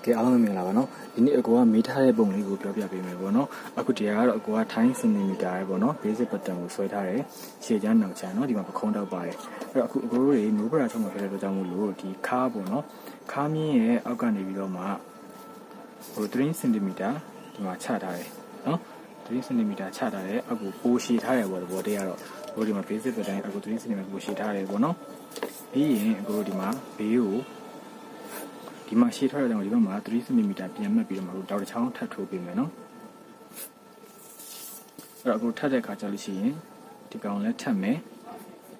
ကဲအားလုံးမင်္ဂလာပါနော်ဒီနေ့အကိုကမေးထားတဲ့ပုံလေးကိုပြောပြပေးမယ်ပေါ့နော်အခုတရားကတော့အကိုကထိုင်းစင်တီမီတာပဲပေါ့နော် basic pattern ကိုဆွဲထားတယ်ရှေ့ချမ်းနောက်ချမ်းနော်ဒီမှာပခုံးတောက်ပါတယ်အဲ့တော့အခုအကိုတို့တွေနိုးပရာထုတ်မှာဖြစ်တဲ့အတွက်ကြောင့်မို့လို့ဒီခါပေါ့နော်ခါမြင်းရဲ့အောက်ကနေပြီးတော့မှဟို3 cm ဒီမှာချထားတယ်နော်3 cm ချထားတယ်အခုပိုရှည်ထားတယ်ပေါ့ဒီဘောတရားတော့ဟိုဒီမှာ basic pattern အခု3 cm ပိုရှည်ထားတယ်ပေါ့နော်ပြီးရင်အကိုတို့ဒီမှာဘေးကိုဒီမှာရှေ့ထွက်ရတဲ့ဒီဘက်မှာ3 cm ပြန်မှတ်ပြီးတော့မှတောက်တစ်ချောင်းထပ်ထိုးပေးမယ်နော်အဲ့တော့အခုထပ်တဲ့ခါကျလို့ရှိရင်ဒီကောင်လည်းထပ်မယ်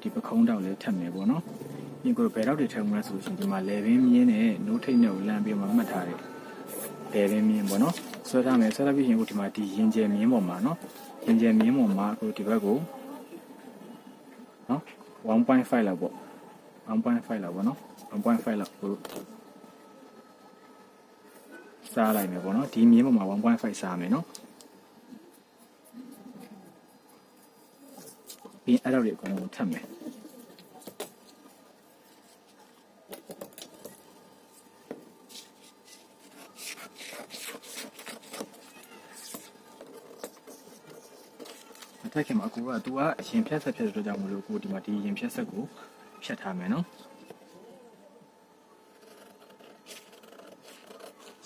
ဒီပခုံးတောက်လည်းထပ်မယ်ပေါ့နော်ဒီကိုဘယ်တော့တွေထပ်မလဲဆိုလို့ရှိရင်ဒီမှာလေဘင်းမြင်းနဲ့နိုးထိတ်နဲ့ကိုလမ်းပြီးမှမှတ်ထားတယ်လေဘင်းမြင်းပေါ့နော်ဆွဲထားမယ်ဆွဲထားပြီးရင်ကိုဒီမှာဒီရင်ကျယ်မြင်းပေါ်မှာနော်ရင်ကျယ်မြင်းပေါ်မှာအခုဒီဘက်ကိုနော် 1.5 လောက်ပေါ့1.5 လောက်ပေါ့နော်1.5 လောက်ကိုစားလိုက်မယ်ပေါ့နော်ဒီမြင်းပေါ်မှာ 1.5 စားမယ်နော်ပြီးအဲ့တော့ဒီအကုန်လုံးထပ်မယ်အထက်ခင်မှာအကူက तू ကအရင်ဖြတ်ဆက်ဖြတ်တဲ့အတွက်ကြောင့်မလို့ကိုဒီမှာဒီရင်ဖြတ်ဆက်ကိုဖြတ်ထားမယ်နော်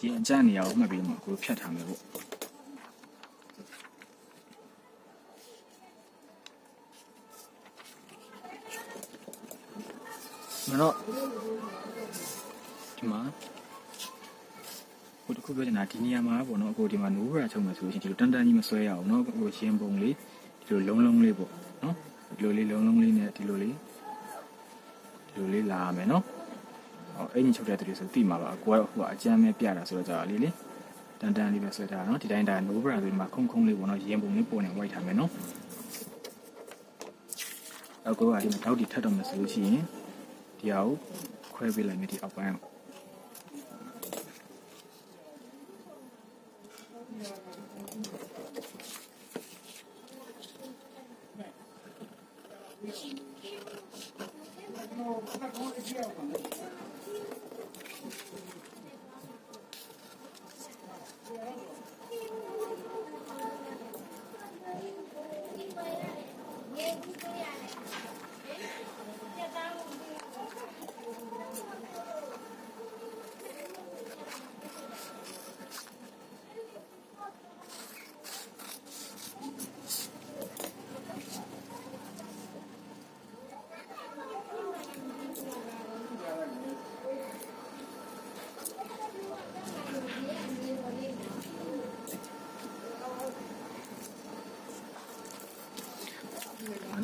ရင်ကြနေရအောင်မှတ်ပြီးမှကိုဖြတ်ထားမယ်ပေါ့မနော်ဒီမှာကိုတခုပြောချင်တာဒီနေရာမှာပေါ့နော်အခုဒီမှာနိုးရချုံမယ်ဆိုရင်ဒီလိုတန်တန်ကြီးမဆွဲရအောင်နော်ကိုရှင်းပုံလေးဒီလိုလုံးလုံးလေးပေါ့နော်ဒီလိုလေးလုံးလုံးလေးနဲ့ဒီလိုလေးလာရမယ်နော်အဲ့ဒီချုပ်တဲ့သူတွေဆိုတိမှာပါကိုကဟိုအကျမ်းပဲပြတာဆိုတော့ကြာလေးလေတန်တန်လေးပဲဆွဲထားတာနော်ဒီတိုင်းဒါနိုးဘရာဆိုဒီမှာခုံခုံလေးပေါ့နော်ရင်ပုံလေးပုံနေဝိုက်ထားမယ်နော်အကိုကဒီမှာတောက်တီထပ်တော့မယ်ဆိုလို့ရှိရင်ဒီဟာကိုခွဲပေးလိုက်မယ်ဒီအောက်ပိုင်း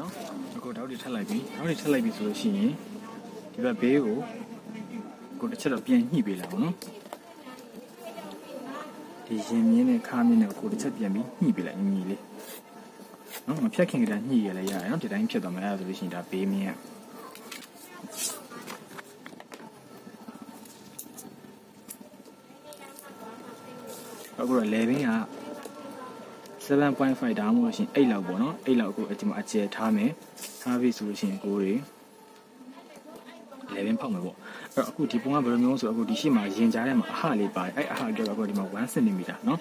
နော်အခုတောက်တွေထပ်လိုက်ပြီတောက်တွေထပ်လိုက်ပြီဆိုလို့ရှိရင်ဒီဘက်ဘေးကိုကိုတစ်ချက်တော့ပြန်ညှိပေးလိုက်အောင်နော်ဒီရင်မြင်းနဲ့ခါမြင်းနဲ့ကိုတစ်ချက်ပြန်ပြီးညှိပေးလိုက်ညီလေးနော်မဖြတ်ခင်ကတည်းကညှိရလဲရတယ်နော်ဒီတိုင်းဖြစ်သွားမှာအဲ့ဒါဆိုလို့ရှိရင်ဒါဘေးမြင်းအခုတော့လေဘင်းက7.5 ဒါမှမဟုတ်ရှင်8လောက်ပေါ့နော်8လောက်ကိုဒီမှာအကျယ်ထားမယ်ထားပြီဆိုလို့ရှိရင်ကိုတွေ11ဖောက်မယ်ပေါ့အဲ့တော့အခုဒီပုံကဘယ်လိုမျိုးဆိုအခုဒီရှေ့မှာရင်ကြားထဲမှာအဟလေးပါတယ်အဲ့အဟအတွက်အခုဒီမှာ1 cm နော်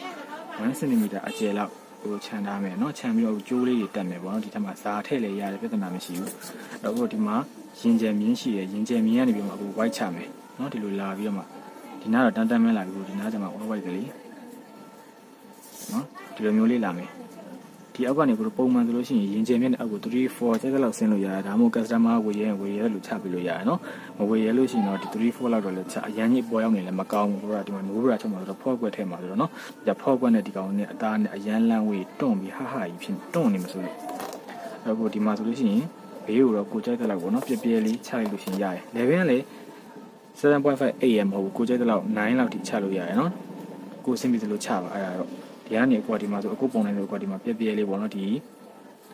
1 cm အကျယ်လောက်ကိုခြံထားမယ်နော်ခြံပြီးတော့ကျိုးလေးတွေတက်မယ်ပေါ့နော်ဒီထက်မှာဇာထည့်လေရတယ်ပြဿနာမရှိဘူးအဲ့တော့အခုဒီမှာရင်ကျယ်မြင်းရှိတယ်ရင်ကျယ်မြင်းကနေပြီးမှအခု white ချမယ်နော်ဒီလိုလာပြီးတော့မှဒီနားတော့တန်းတန်းမဲလာပြီးဒီနားကျမှ white ကလေးနော်ဒီလိုမျိုးလေးလာမယ်ဒီအောက်ကနေကိုပုံမှန်ဆိုလို့ရှိရင်ရင်ကျယ်မြင့်တဲ့အောက်ကို3 4ကျက်လောက်ဆင်းလို့ရတယ်ဒါမှမဟုတ် customer ဝေရဲလို့ချပေးလို့ရတယ်နော်မဝေရဲလို့ရှိရင်တော့ဒီ3 4လောက်တော့လည်းချအရန်ကြီးပေါ်ရောက်နေလည်းမကောင်းဘူးတို့ကဒီမှာနိုးဘရာချက်မှာဆိုတော့ဖော့ကွက်ထဲမှာဆိုတော့နော်ဒီဖော့ကွက်နဲ့ဒီကောင်နဲ့အသားနဲ့အရန်လန့်ဝေးတွန့်ပြီးဟာကြီးဖြစ်တွန့်နေမှာဆိုလို့အခုဒီမှာဆိုလို့ရှိရင်ဘေးကိုတော့ကိုကြိုက်တဲ့လောက်ပေါ့နော်ပြပြလေးချလိုက်လို့ရှိရင်ရတယ်လေဘင်းကလေ 7.5 AM မဟုတ်ဘူးကိုကြိုက်တဲ့လောက်9လောက်ထိချလို့ရတယ်နော်ကိုစင်ပြီးသလိုချပါအဲ့ဒါတော့ဒီကနေအကွာဒီမှာဆိုအခုပုံနေလို့အကွာဒီမှာပြပြလေးပေါ့နော်ဒီ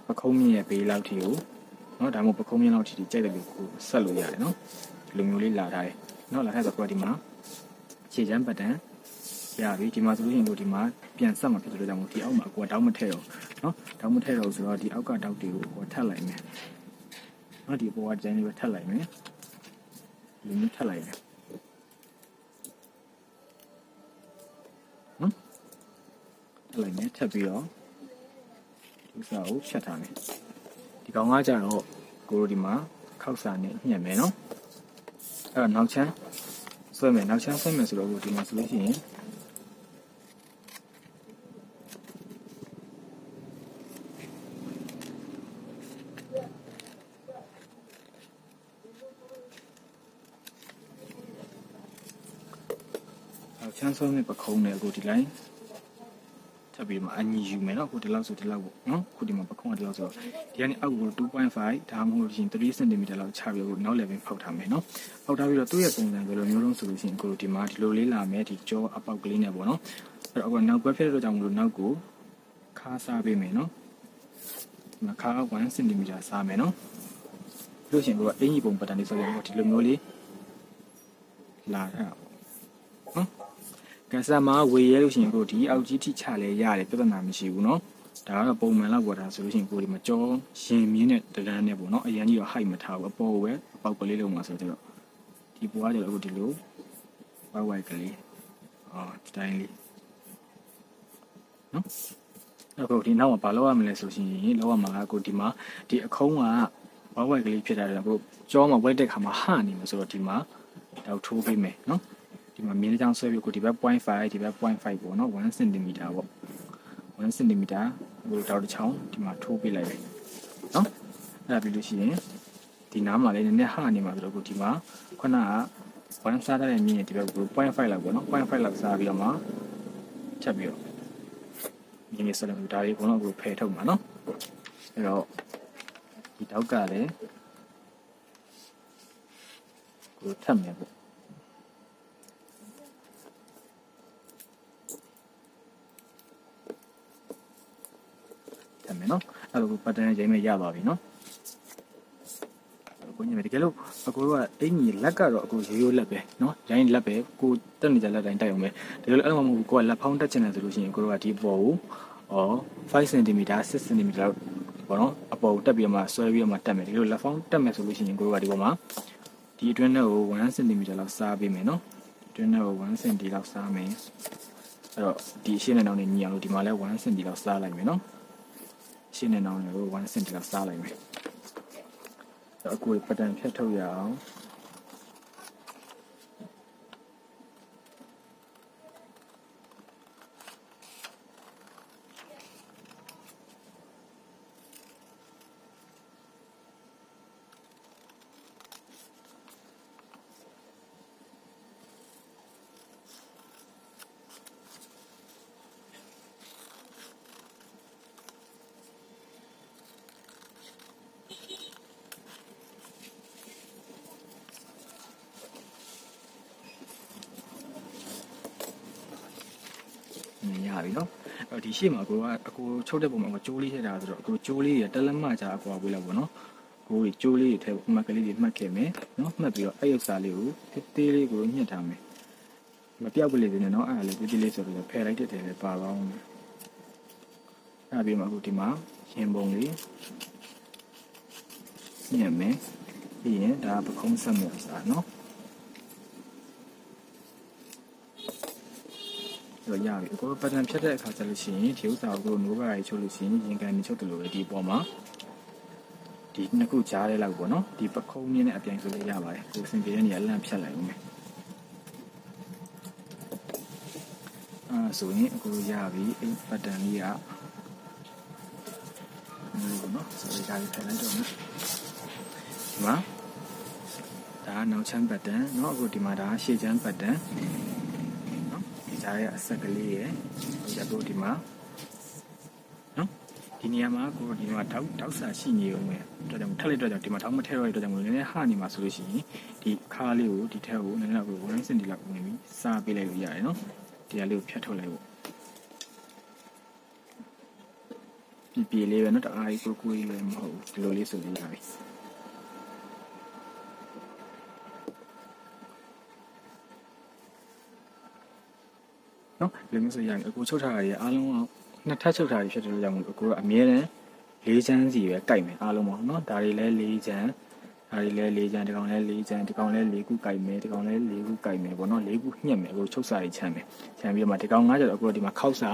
ပခုံးမြင့်ရဲ့ဘေးလောက်ထိကိုနော်ဒါမှမဟုတ်ပခုံးမြင့်လောက်ထိကြိုက်တယ်လို့ကိုဆက်လို့ရတယ်နော်ဒီလိုမျိုးလေးလာထားတယ်နော်လာထားဆိုတော့ဒီမှာခြေချမ်းပတ်တန်ရပြီဒီမှာဆိုလို့ရှိရင်တို့ဒီမှာပြန်ဆက်မှာဖြစ်လို့ကြောင့်ဒီအောက်မှာအကွာတောင်းမထည့်တော့နော်တောင်းမထည့်တော့ဆိုတော့ဒီအောက်ကတောက်တွေကိုကိုထပ်လိုက်မယ်နော်ဒီပေါ်ကကျန်းလေးပဲထပ်လိုက်မယ်ဒီမျိုးထပ်လိုက်မယ် လိုက်မယ်ထပ်ပြီးတော့ဒီစာကိုဖြတ်ထားမယ်ဒီကောင်ကကြတော့ကိုတို့ဒီမှာခောက်စာနဲ့ညှက်မယ်နော်အဲ့တော့နောက်ချမ်းဆွဲမယ်နောက်ချမ်းဆွဲမယ်ဆိုတော့ဒီမှာဆိုလို့ရှိရင်ချမ်းဆွဲမဲ့ပခုံးနဲ့အခုဒီလိုင်းထပ်ပြီးမှအညီယူမယ်နော်အခုဒီလောက်ဆိုဒီလောက်ပေါ့နော်အခုဒီမှာပခုံးကဒီလောက်ဆိုတော့ဒီကနေအောက်ကို2.5ဒါမှမဟုတ်ရှင်3 cm လောက်ချပြီးတော့နောက် level ဖောက်ထားမယ်နော်ဖောက်ထားပြီးတော့သူ့ရဲ့ပုံစံဘယ်လိုမျိုးလုံးဆိုလို့ရှိရင်အခုဒီမှာဒီလိုလေးလာမယ်ဒီကြောအပေါက်ကလေးနဲ့ပေါ့နော်အဲ့တော့အခုနောက်ကွက်ဖြစ်တဲ့အတွက်ကြောင့်မလို့နောက်ကိုခါစားပေးမယ်နော်ဒီမှာခါ1 cm စားမယ်နော်လို့ရှိရင်ကိုကအင်ကြီးပုံပတ်တန်လေးဆိုရင်ဒီလိုမျိုးလေးလာတာနော်ကစားမှာဝေရဲလို့ရှိရင်ကိုဒီအောက်ကြီးထိချလဲရတယ်ပြဿနာမရှိဘူးเนาะဒါကတော့ပုံမှန်လောက်ပေါ်တာဆိုလို့ရှိရင်ကိုဒီမှာကြောရင်မြင်းနဲ့တန်းနဲ့ပေါ့เนาะအရန်ကြီးတော့ height မထားဘူးအပေါ်ပဲအပေါက်ကလေးလုံးမှာဆိုတော့ဒီပေါ်ကကျတော့အခုဒီလိုဝိုက်ကလေးဒီတိုင်းလေးเนาะအခုဒီနောက်မှာဘာလုပ်ရမလဲဆိုရင်လောက်ရမှာကကိုဒီမှာဒီအခုံးကဝိုက်ကလေးဖြစ်တာတော့ကိုကြောမှာဝက်တဲ့ခါမှာဟနေမှာဆိုတော့ဒီမှာတောက်ထိုးပေးမယ်เนาะဒီမှာမြင်းကြောင်ဆွဲပြီးကိုဒီဘက် 0.5 ဒီဘက် 0.5 ပေါ့နော်1 cm ပေါ့1 cm ဟိုတောက်တစ်ချောင်းဒီမှာထိုးပေးလိုက်ပဲနော်အဲ့ဒါပြီးလို့ရှိရင်ဒီနားမှာလည်းနည်းနည်းဟနေမှာဆိုတော့ကိုဒီမှာခုနက1စားတဲ့မြင်းဒီဘက်ကို 0.5 လောက်ပေါ့နော် 0.5 လောက်စားပြီးတော့မှချက်ပြီးတော့မြင်းရဲ့စလုံးဒါလေးကတော့ကိုဖယ်ထုတ်မှာနော်အဲ့တော့ဒီတောက်ကလည်းကိုထပ်မယ်ပေါ့နော်အဲ့လိုပတ်တန်းချိန်မဲ့ရပါပြီနော်ကိုညမတကယ်လို့အကိုကအင်ကြီးလက်ကတော့အကိုရိုးရိုးလက်ပဲနော်ရိုင်းလက်ပဲကိုတက်နေကြလက်တိုင်းတိုက်အောင်ပဲတကယ်လို့အဲ့လိုမဟုတ်ဘူးကိုကလက်ဖောင်းတက်ချင်တယ်ဆိုလို့ရှိရင်ကိုတို့ကဒီပေါ်ကို5 cm 6 cm လောက်ပေါ့နော်အပေါ်တက်ပြီးတော့မှဆွဲပြီးတော့မှတက်မယ်တကယ်လို့လက်ဖောင်းတက်မယ်ဆိုလို့ရှိရင်ကိုတို့ကဒီပေါ်မှာဒီအတွင်းထဲကို1 cm လောက်စားပေးမယ်နော်အတွင်းထဲကို1 cm လောက်စားမယ်အဲ့တော့ဒီရှင်းနေအောင်နေညီအောင်လို့ဒီမှာလဲ1 cm လောက်စားလိုက်မယ်နော်ရှင်းနေအောင်လည်း1 cm လောက်စားလိုက်မယ်။အခုပတ်တန်ဖြတ်ထုတ်ရအောင်။ရပြီနော်အဲ့ဒီရှေ့မှာကိုကအကိုချုပ်တဲ့ပုံမှာကိုကျိုးလေးထည့်တာဆိုတော့အကိုကျိုးလေးရတက်လက်မကြအကွာပေးလိုက်ပေါ့နော်ကိုကြီးကျိုးလေးတွေထည့်မှတ်ကလေးတွေမှတ်ခဲ့မယ်နော်မှတ်ပြီးတော့အဲ့ဥစ္စာလေးကိုသေးလေးကိုညှစ်ထားမယ်မပြောက်ကလေးတွေနဲ့နော်အဲ့ဒါလေးသေးလေးဆိုတော့ဖယ်လိုက်တဲ့တယ်လည်းပါပါအောင်အဲ့ပြီးမှအခုဒီမှာရင်ပုံလေးညှစ်မယ်ပြီးရင်ဒါပခုံးဆက်မယ်ဆိုတာနော်တော့ရပြီအခုပတ်တန်ဖြတ်တဲ့အခါကျလို့ရှိရင်ဒီဥစ္စာကိုနိုးပါးရီချုပ်လို့ရှိရင်ရင်ကန်နေချုပ်တယ်လို့ပဲဒီပေါ်မှာဒီနှစ်ခုကြားထဲလောက်ပေါ့နော်ဒီပခုံးမြင်းနဲ့အပြိုင်ဆိုလို့ရပါတယ်ကိုစင်ပြေတဲ့နေရာလန့်ဖြတ်လိုက်ဦးမယ်ဆိုရင်အခုရပြီအဲ့ပတ်တန်လေးကနော်ဆိုတော့ဒါလေးထည့်လိုက်တော့မယ်ဒီမှာဒါနောက်ချမ်းပတ်တန်เนาะအခုဒီမှာဒါရှေ့ချမ်းပတ်တန်ဒါရဲ့အဆက်ကလေးရယ်ဒီအခုဒီမှာနော်ဒီနေရာမှာကိုဒီမှာတောက်ဆာရှိနေဦးမယ်တော်ကြောင့်ထက်လိုက်တော့ကြောင့်ဒီမှာထောင်းမထဲတော့တဲ့ကြောင့်နည်းနည်းဟနေမှာဆိုလို့ရှိရင်ဒီခါလေးကိုဒီထက်ကိုနည်းနည်းကို1 cm လောက်ဝင်ပြီးစားပေးလိုက်လို့ရတယ်နော်ဒီဟာလေးကိုဖြတ်ထုတ်လိုက်ဖို့ပြေလေးပဲနော်တအားကြီးကိုကြီးလည်းမဟုတ်ဘူးဒီလိုလေးဆိုလို့ရပြီနော်ဒီမျိုးဆိုရင်အကိုချုပ်ထားတာတွေအားလုံးနှစ်ထပ်ချုပ်ထားတွေဖြစ်တယ်လို့ကြောင့်အကိုကအမြဲတမ်း၄ချမ်းစီပဲကြိုက်မယ်အားလုံးပေါ့နော်ဒါတွေလည်း၄ချမ်းဒါတွေလည်း၄ချမ်းဒီကောင်လည်း၄ချမ်းဒီကောင်လည်း၄ခုကြိုက်မယ်ဒီကောင်လည်း၄ခုကြိုက်မယ်ပေါ့နော်၄ခုညှက်မယ်အကိုချုပ်စာတွေချမ်းမယ်ချမ်းပြီးတော့မှဒီကောင်ကကျတော့အကိုဒီမှာခောက်စာ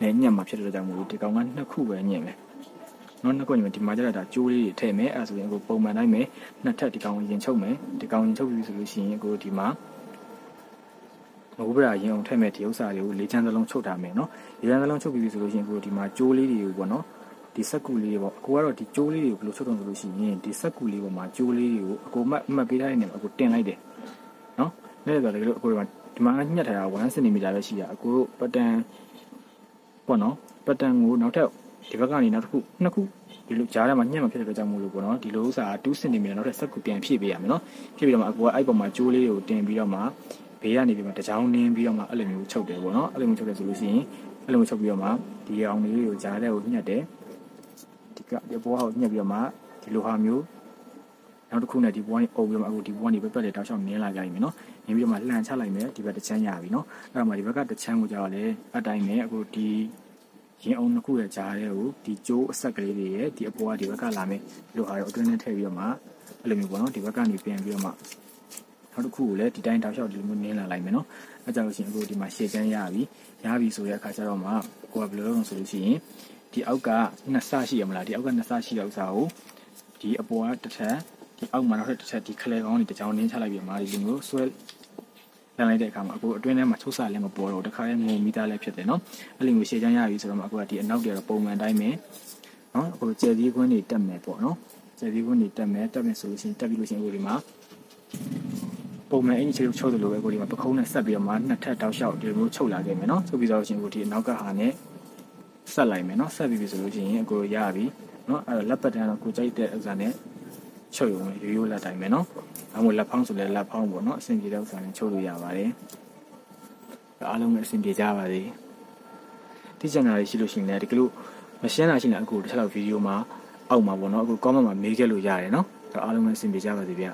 နဲ့ညက်မှာဖြစ်တဲ့ကြောင့်မို့ဒီကောင်ကနှစ်ခုပဲညက်မယ်နော်နှစ်ခုညက်ဒီမှာကျတော့ဒါကျိုးလေးတွေထည့်မယ်အဲ့ဆိုရင်ကိုပုံမှန်တိုင်းမယ်နှစ်ထပ်ဒီကောင်ရင်ချုပ်မယ်ဒီကောင်ရင်ချုပ်ပြီဆိုလို့ရှိရင်ကိုဒီမှာမဟုတ်ပါရင်အောင်ထည့်မယ်ဒီဥစ္စာတွေကိုလေးချမ်းစလုံးချုပ်ထားမယ်နော်လေးချမ်းစလုံးချုပ်ပြီဆိုလို့ရှိရင်ကိုဒီမှာကျိုးလေးတွေကိုပေါ့နော်ဒီစက်ကူလေးတွေပေါ့အကိုကတော့ဒီကျိုးလေးတွေကိုဘယ်လိုချုပ်တော့ဆိုလို့ရှိရင်ဒီစက်ကူလေးပေါ်မှာကျိုးလေးတွေကိုအကိုမှတ်ပေးထားတဲ့နေရာမှာအကိုတင်လိုက်တယ်နော်နဲ့ဆိုတော့ဒီလိုအကိုဒီမှာညှက်ထားတာ1 cm ပဲရှိတာအကိုတို့ပတ်တန်ပေါ့နော်ပတ်တန်ကိုနောက်ထပ်ဒီဘက်ကနေနောက်တစ်ခုနှစ်ခုဒီလိုကြားထဲမှာညှက်မှဖြစ်တဲ့အတွက်ကြောင့်မို့လို့ပေါ့နော်ဒီလိုဥစ္စာ2 cm နောက်ထပ်စက်ကူပြန်ဖြည့်ပေးရမယ်နော်ဖြည့်ပြီးတော့မှအကိုကအဲ့ပေါ်မှာကျိုးလေးကိုတင်ပြီးတော့မှဘေးကနေပြီးမှတကြောင်နင်းပြီးတော့မှအဲ့လိုမျိုးချုပ်တယ်ပေါ့နော်အဲ့လိုမျိုးချုပ်တယ်ဆိုလို့ရှိရင်အဲ့လိုမျိုးချုပ်ပြီးတော့မှဒီအောင်လေးကိုကြားထဲကိုညှက်တယ်ဒီဘောဟာကိုညှက်ပြီးတော့မှဒီလိုဟာမျိုးနောက်တစ်ခုနဲ့ဒီဘောကနေအုပ်ပြီးတော့မှအခုဒီဘောကနေပဲပတ်တယ်တောက်လျှောက်နင်းလာကြပြီနော်နင်းပြီးတော့မှလှန်ချလိုက်မယ်ဒီဘက်တစ်ချမ်းရပြီနော်အဲ့တော့မှဒီဘက်ကတစ်ချမ်းကိုကြောက်လေအတိုင်းနဲ့အခုဒီရင်အောင်တစ်ခုရဲ့ကြားထဲကိုဒီကျိုးအဆက်ကလေးတွေရဲ့ဒီအပေါ်ကဒီဘက်ကလာမယ်ဒီလိုဟာရောအတွင်းနဲ့ထည့်ပြီးတော့မှအဲ့လိုမျိုးပေါ့နော်ဒီဘက်ကနေပြန်ပြီးတော့မှနောက်တစ်ခုကိုလည်းဒီတိုင်းတောက်လျှောက်ဒီလိုမျိုးနင်းလာလိုက်မယ်နော်အဲ့ကြောင့်လို့ရှိရင်အခုဒီမှာရှေ့ချမ်းရပြီဆိုတဲ့အခါကျတော့မှကိုကဘယ်လိုလုပ်ဆိုလို့ရှိရင်ဒီအောက်ကနှစ်ဆရှိရမလားဒီအောက်ကနှစ်ဆရှိတဲ့ဥစ္စာကိုဒီအပေါ်ကတစ်ထပ်ဒီအောက်မှာနောက်ထပ်တစ်ထပ်ဒီခလဲကောင်းတွေတစ်ချောင်းနင်းချလိုက်ပြီးမှဒီလိုမျိုးဆွဲလန်လိုက်တဲ့အခါမှာအခုအတွင်းထဲမှာချုပ်ဆလည်းမပေါ်တော့တခါရဲငုံမိသားလည်းဖြစ်တယ်နော်အဲ့လိုမျိုးရှေ့ချမ်းရပြီဆိုတော့မှအခုကဒီအနောက်တွေတော့ပုံမှန်တိုင်းပဲနော်အခုကျယ်သီးခွင်းတွေတက်မယ်ပေါ့နော်ကျယ်သီးခွင်းတွေတက်မယ်ဆိုလို့ရှိရင်တက်ပြီးလို့ရှိရင်အခုဒီမှာပုံမှန်အင်ကြီးချုပ်တယ်လို့ပဲအခုဒီမှာပခုံးနဲ့ဆက်ပြီးတော့မှနှစ်ထပ်တောက်လျှောက်ဒီလိုမျိုးချုပ်လာခဲ့မယ်နော်ချုပ်ပြီးတော့ရှင်အခုဒီအနောက်ကဟာနဲ့ဆက်လိုက်မယ်နော်ဆက်ပြီးပြီဆိုလို့ရှိရင်အခုရပြီနော်အဲ့တော့လက်ပတ်တန်းတော့ကိုကြိုက်တဲ့ဥစ္စာနဲ့ချုပ်ရုံနဲ့ရိုးလက်တိုင်းပဲနော်ဒါမှမဟုတ်လက်ဖောင်းဆိုလဲလက်ဖောင်းပေါ့နော်အဆင်ပြေတဲ့ဥစ္စာနဲ့ချုပ်လို့ရပါတယ်အားလုံးပဲအဆင်ပြေကြပါစေဒီချန်နယ်လေးရှိလို့ရှိရင်လည်းဒီကလို့မရှင်းတာရှိရင်အခုတစ်ချက်လောက်ဗီဒီယိုမှာအောက်မှာပေါ့နော်အခု comment မှာမေးခဲ့လို့ရတယ်နော်အားလုံးပဲအဆင်ပြေကြပါစေဗျာ